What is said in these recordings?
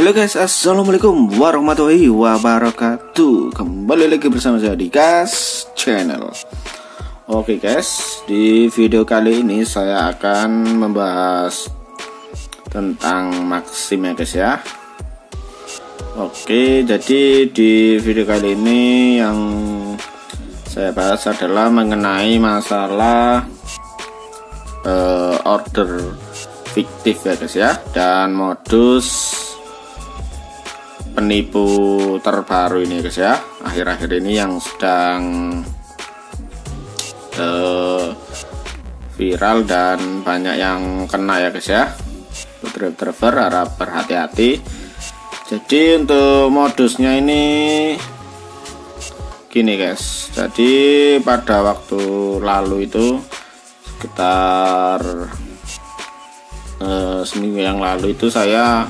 Halo guys, assalamualaikum warahmatullahi wabarakatuh. Kembali lagi bersama saya di Gas Channel. Oke guys, di video kali ini saya akan membahas tentang Maxim ya guys ya. Oke, jadi di video kali ini yang saya bahas adalah mengenai masalah order fiktif ya guys ya, dan modus penipu terbaru ini guys ya, akhir-akhir ini yang sedang viral dan banyak yang kena ya guys ya. Driver harap berhati-hati. Jadi untuk modusnya ini gini guys, jadi pada waktu lalu itu sekitar seminggu yang lalu itu saya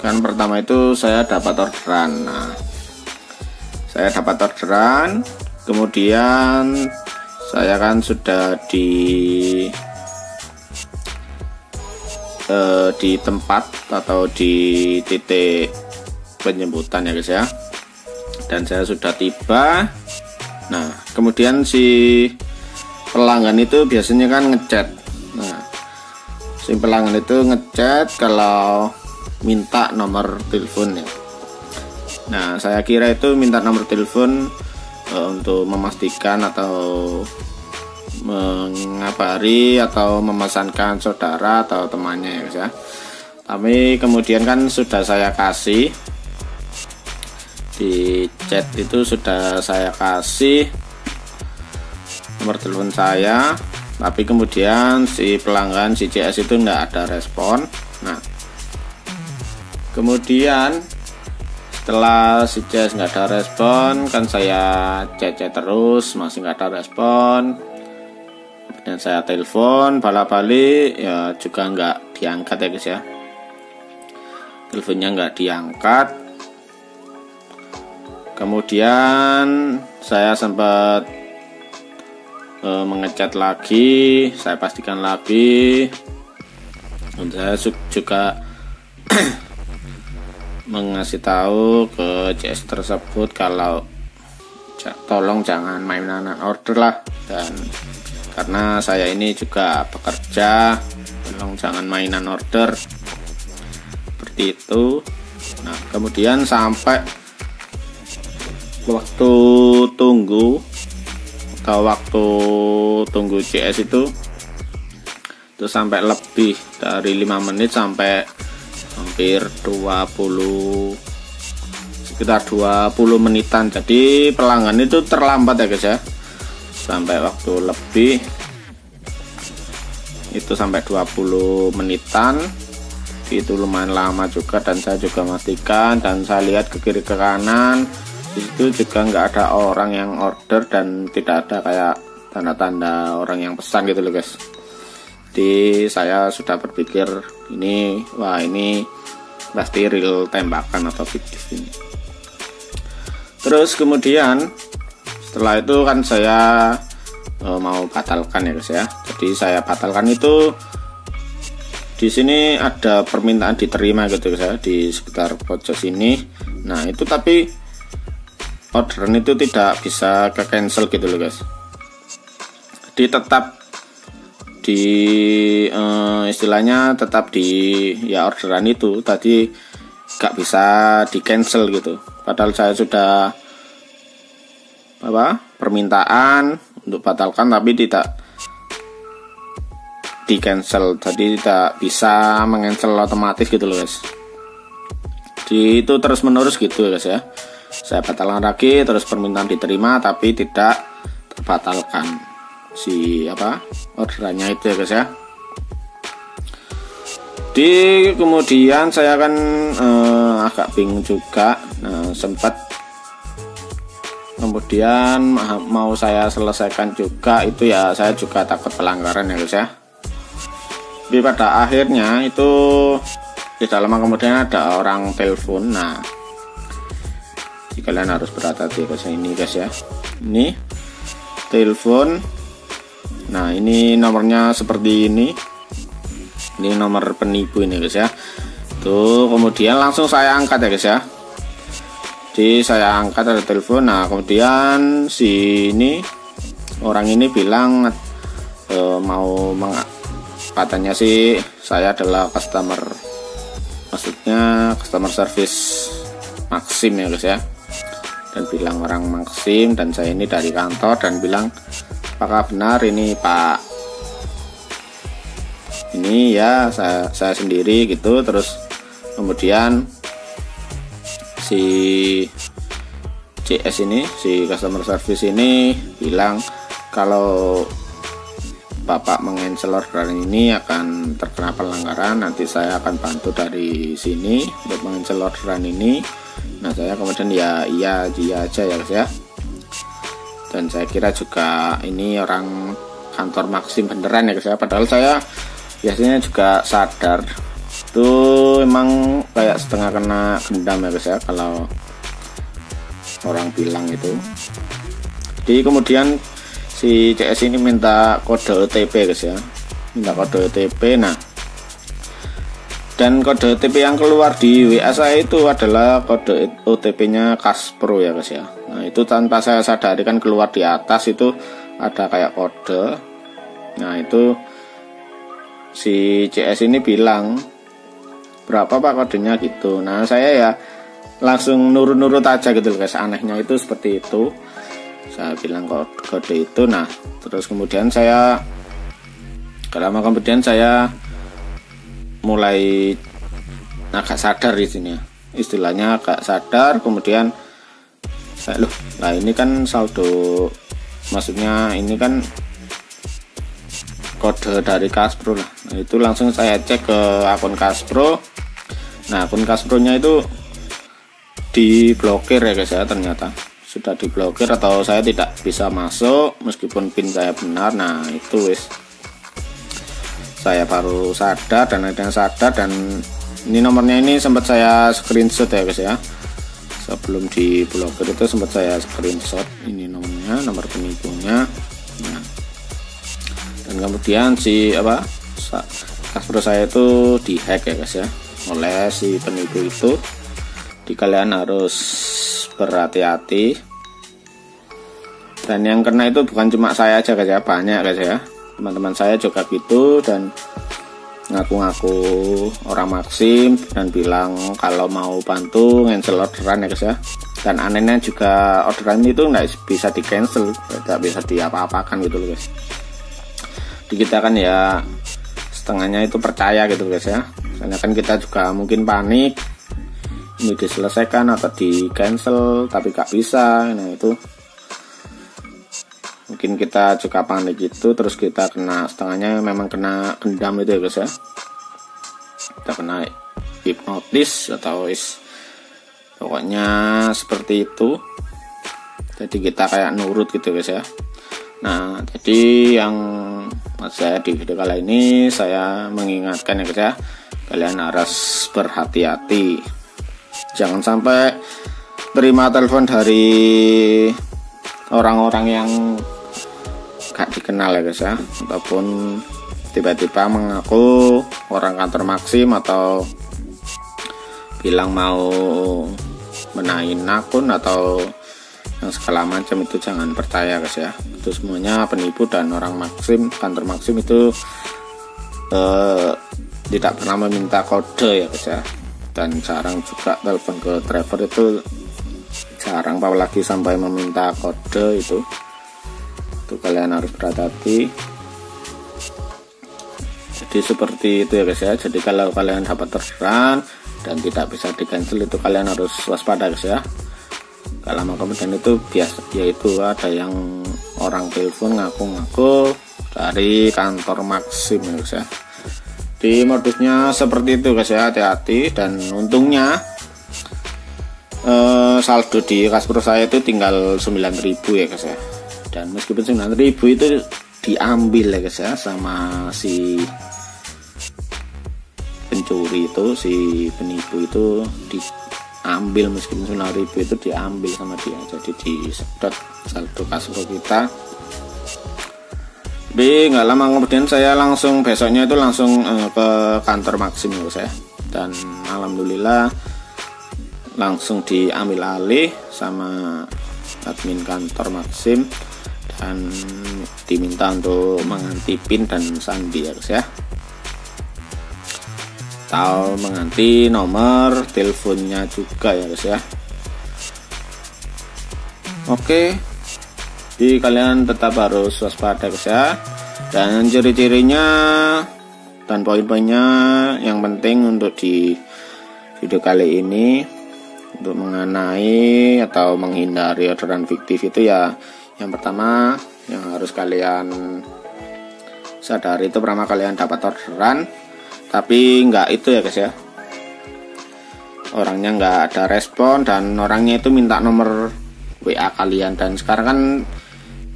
pertama itu saya dapat orderan. Nah, saya dapat orderan, kemudian saya kan sudah di tempat atau di titik penjemputan ya guys ya, dan saya sudah tiba. Nah, kemudian si pelanggan itu biasanya kan ngechat. Nah, si pelanggan itu ngechat kalau minta nomor telepon ya. Nah, saya kira itu minta nomor telepon untuk memastikan atau mengabari atau memesankan saudara atau temannya ya guys ya. Tapi kemudian kan sudah saya kasih di chat itu, sudah saya kasih nomor telepon saya, tapi kemudian si pelanggan si CS itu enggak ada respon. Nah, kemudian setelah si CS nggak ada respon, kan saya chat terus masih nggak ada respon. Kemudian saya telepon balik ya juga nggak diangkat ya guys ya, teleponnya nggak diangkat. Kemudian saya sempat mengechat lagi, saya pastikan lagi, dan saya juga mengasih tahu ke CS tersebut kalau tolong jangan mainan order lah, dan karena saya ini juga bekerja, tolong jangan mainan order, seperti itu. Nah, kemudian sampai waktu tunggu CS itu sampai lebih dari 5 menit, sampai hampir sekitar 20 menitan. Jadi pelanggan itu terlambat ya guys ya, sampai waktu lebih itu sampai 20 menitan. Itu lumayan lama juga, dan saya juga memastikan, dan saya lihat ke kiri ke kanan itu juga nggak ada orang yang order, dan tidak ada kayak tanda-tanda orang yang pesan gitu loh guys. Jadi saya sudah berpikir ini, wah ini pasti real tembakan atau fiktif ini. Terus kemudian setelah itu kan saya mau batalkan ya guys ya. Jadi saya batalkan itu, di sini ada permintaan diterima gitu guys ya, di sekitar pojok sini. Nah itu, tapi orderan itu tidak bisa ke cancel gitu loh guys. Jadi tetap di istilahnya tetap di ya orderan itu tadi gak bisa di cancel gitu, padahal saya sudah permintaan untuk batalkan tapi tidak di cancel, jadi tidak bisa mencancel otomatis gitu loh guys. Di itu terus menerus gitu guys ya, saya batalkan lagi, terus permintaan diterima tapi tidak terbatalkan si orderannya itu ya guys ya. Kemudian saya kan agak bingung juga. Nah, sempat kemudian mau saya selesaikan juga itu ya, saya juga takut pelanggaran ya guys ya. Tapi pada akhirnya itu tidak lama kemudian ada orang telepon. Nah, kalian harus berhati-hati guys ini guys ya, ini telepon. Nah, ini nomornya seperti ini nomor penipu ini guys ya. Tuh, kemudian langsung saya angkat ya guys ya. Jadi saya angkat, ada telepon. Nah kemudian ini orang ini bilang katanya sih saya adalah customer, maksudnya customer service Maxim ya guys ya, dan bilang orang Maxim dan saya ini dari kantor, dan bilang apakah benar ini Pak, ini ya saya sendiri gitu. Terus kemudian si CS ini, si customer service ini bilang kalau Bapak mencancel orderan ini akan terkena pelanggaran, nanti saya akan bantu dari sini untuk mencancel orderan ini. Nah saya kemudian ya iya aja ya guys ya, dan saya kira juga ini orang kantor Maxim beneran ya guys ya, padahal saya biasanya juga sadar itu emang kayak setengah kena gendam ya guys ya kalau orang bilang itu. Jadi kemudian si CS ini minta kode OTP guys ya, minta kode OTP. Nah dan kode OTP yang keluar di WA saya itu adalah kode OTP nya Kaspro ya guys ya. Nah itu tanpa saya sadari kan keluar di atas itu ada kayak kode. Nah itu si CS ini bilang berapa Pak kodenya gitu. Nah saya ya langsung nurut aja gitu guys, anehnya itu seperti itu. Saya bilang kode itu. Nah terus kemudian saya mulai agak sadar di sini, istilahnya agak sadar. Kemudian saya nah ini kan saldo, maksudnya ini kan kode dari Kaspro lah. Nah, itu langsung saya cek ke akun Kaspro. Nah akun Kaspronya itu diblokir ya guys ya, ternyata sudah diblokir atau saya tidak bisa masuk meskipun PIN saya benar. Nah itu wis saya baru sadar, dan ada yang sadar, dan ini nomornya ini sempat saya screenshot ya guys ya, sebelum diblokir itu sempat saya screenshot ini nomornya, nomor penipunya. Nah, dan kemudian Kaspro saya itu dihack ya guys ya oleh si penipu itu. Jadi kalian harus berhati-hati, dan yang kena itu bukan cuma saya aja guys ya, banyak guys ya, teman-teman saya juga gitu, dan ngaku-ngaku orang Maxim dan bilang kalau mau bantu cancel orderan ya guys ya. Dan anehnya juga orderan itu nggak bisa di cancel, tidak bisa diapa-apakan gitu loh guys. Jadi kita kan ya setengahnya itu percaya gitu guys ya, soalnya kan kita juga mungkin panik ini diselesaikan atau di cancel tapi gak bisa. Nah itu mungkin kita juga panik gitu, terus kita kena setengahnya memang kena gendam itu ya guys ya, kita kena hipnotis atau pokoknya seperti itu. Jadi kita kayak nurut gitu guys ya. Nah jadi yang saya di video kali ini saya mengingatkan ya guys ya, kalian harus berhati-hati, jangan sampai terima telepon dari orang-orang yang gak dikenal ya guys ya, ataupun tiba-tiba mengaku orang kantor Maxim atau bilang mau menaikkan akun atau yang segala macam. Itu jangan percaya guys ya, itu semuanya penipu, dan orang Maxim, kantor Maxim itu tidak pernah meminta kode ya guys ya, dan jarang juga telepon ke driver itu jarang, apalagi sampai meminta kode. Itu kalian harus berhati-hati. Jadi seperti itu ya guys ya. Jadi kalau kalian dapat orderan dan tidak bisa di cancel, itu kalian harus waspada guys ya. Gak lama kemudian itu yaitu ada yang orang telepon ngaku-ngaku dari kantor Maxim ya guys ya. Di modusnya seperti itu guys ya, hati-hati. Dan untungnya saldo di Kaspro saya itu tinggal 9.000 ya guys ya, dan meskipun 9.000 itu diambil ya guys ya sama si pencuri itu, si penipu itu diambil, meskipun 9.000 itu diambil sama dia, jadi disedot saldo Kaspro kita. Tapi nggak lama kemudian saya langsung besoknya itu langsung ke kantor Maxim ya guys ya. dan alhamdulillah langsung diambil alih sama admin kantor Maxim dan diminta untuk mengganti PIN dan sandi ya guys ya, atau mengganti nomor teleponnya juga ya guys ya. Oke, jadi kalian tetap harus waspada guys ya, dan ciri-cirinya dan poin-poinnya yang penting untuk di video kali ini untuk mengenai atau menghindari orderan fiktif itu ya, yang pertama yang harus kalian sadari itu pertama, kalian dapat orderan tapi nggak itu ya guys ya, orangnya nggak ada respon dan orangnya itu minta nomor WA kalian, dan sekarang kan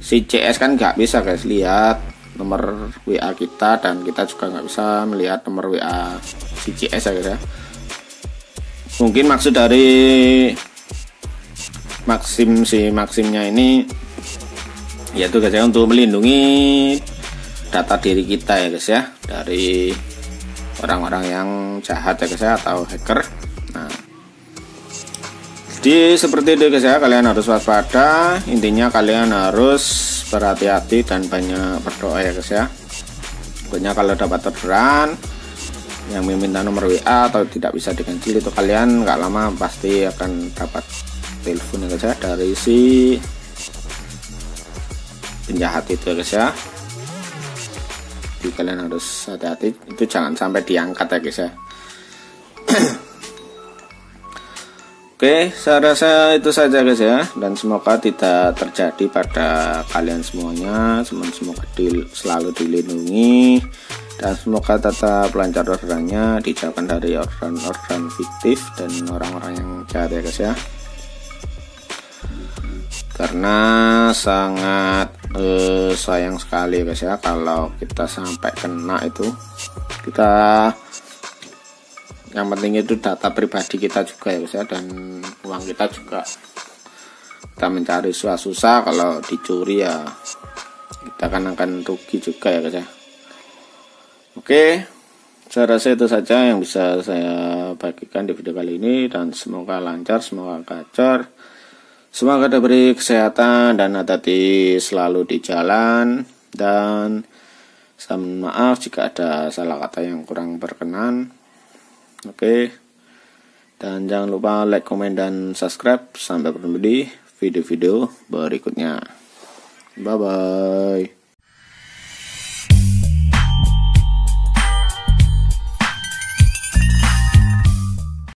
si CS kan nggak bisa guys lihat nomor WA kita, dan kita juga nggak bisa melihat nomor WA si CS ya guys ya. Mungkin maksud dari Maximnya ini yaitu guys ya, untuk melindungi data diri kita ya guys ya dari orang-orang yang jahat ya guys ya, atau hacker. Nah, jadi seperti itu guys ya, kalian harus waspada. Intinya kalian harus berhati-hati dan banyak berdoa ya guys ya. Pokoknya kalau dapat orderan yang meminta nomor WA atau tidak bisa diganti, itu kalian nggak lama pasti akan dapat telepon ya guys ya dari si penjahat itu ya guys ya. Jadi kalian harus hati-hati, itu jangan sampai diangkat ya guys ya. Oke, saya rasa itu saja guys ya, dan semoga tidak terjadi pada kalian semuanya. Semoga selalu dilindungi, dan semoga tetap lancar orderannya, dijauhkan dari orderan fiktif dan orang-orang yang jahat ya guys ya, karena sangat sayang sekali guys ya kalau kita sampai kena itu. Kita yang penting itu data pribadi kita juga ya guys ya, dan uang kita juga. Kita mencari susah-susah, kalau dicuri ya kita akan rugi juga ya guys ya. Oke, saya rasa itu saja yang bisa saya bagikan di video kali ini, dan semoga lancar, semoga gacor, semoga diberi kesehatan dan hati-hati selalu di jalan, dan saya mohon maaf jika ada salah kata yang kurang berkenan. Oke, dan jangan lupa like, komen, dan subscribe. Sampai bertemu di video-video berikutnya. Bye bye.